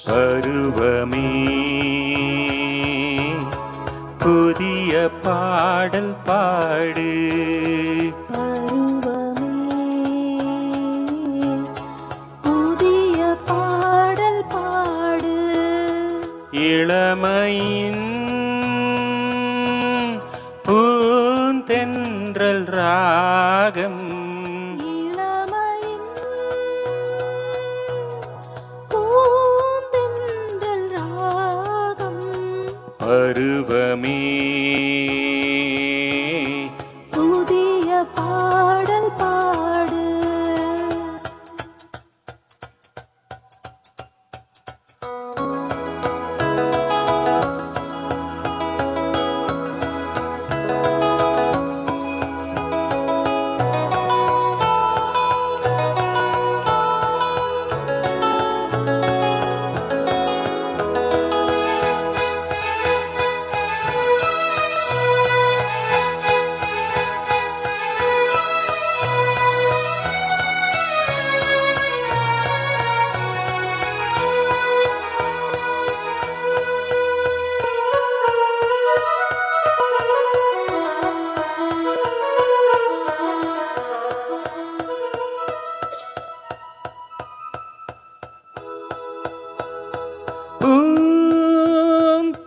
பருவமே புதிய பாடல் பாடு. பருவமே புதிய பாடல் பாடு. இளமையின் பூந்தென்றல் ராகம். இளமையின் பூந்தென்றல் ராகம். பருவமே புதிய பாடல் பாடு.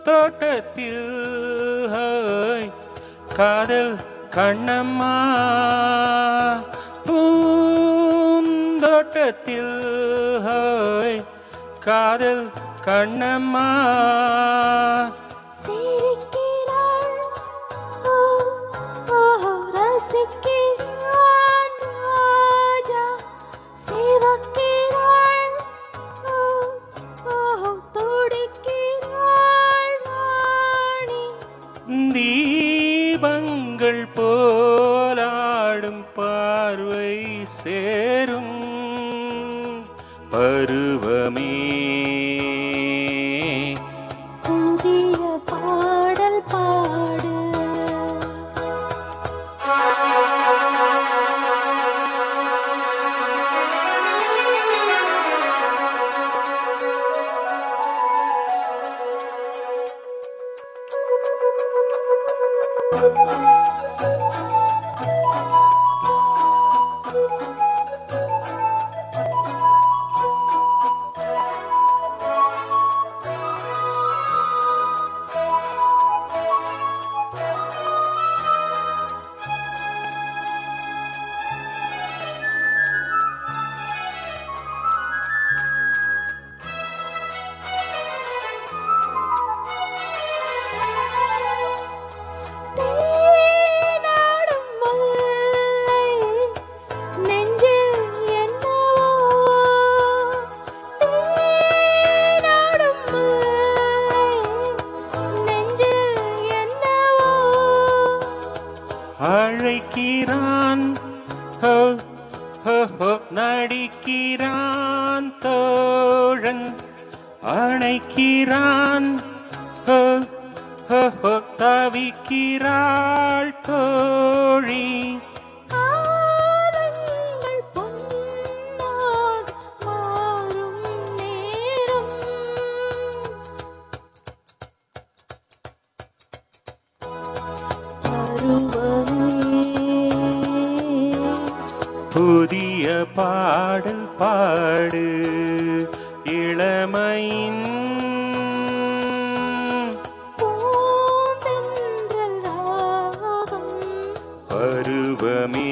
பூந்தோட்டத்தில் காதல் கண்ணம்மா. பூந்தோட்டத்தில் காதல் கண்ணம்மா. சிரிக்கிறாள் ஓ ஓ ரசிக்கிறான் ராஜா. சிவக்கிறாள் ஓ ஓ துடிக்கிறாள் ராணி. தீபங்கள் போலாடும் பார்வை சேரும். பருவமே புதிய பாடல் பாடு. தேனாடும் முல்லை நெஞ்சில் என்னவோ. தேனாடும் முல்லை நெஞ்சில் என்னவோ. அழைக்கிறான் ஹோ ஹோ ஹோ நடிக்கிறான் தோழன். அணைக்கிறான் ஹோ ஹோ ஹோ தவிக்கிறாள் தோழி. காலங்கள் பொன்னாக மாறும் நேரம். பருவமே புதிய பாடல் பாடு. இளமையின் பூந்தென்றல் ராகம். பருவமே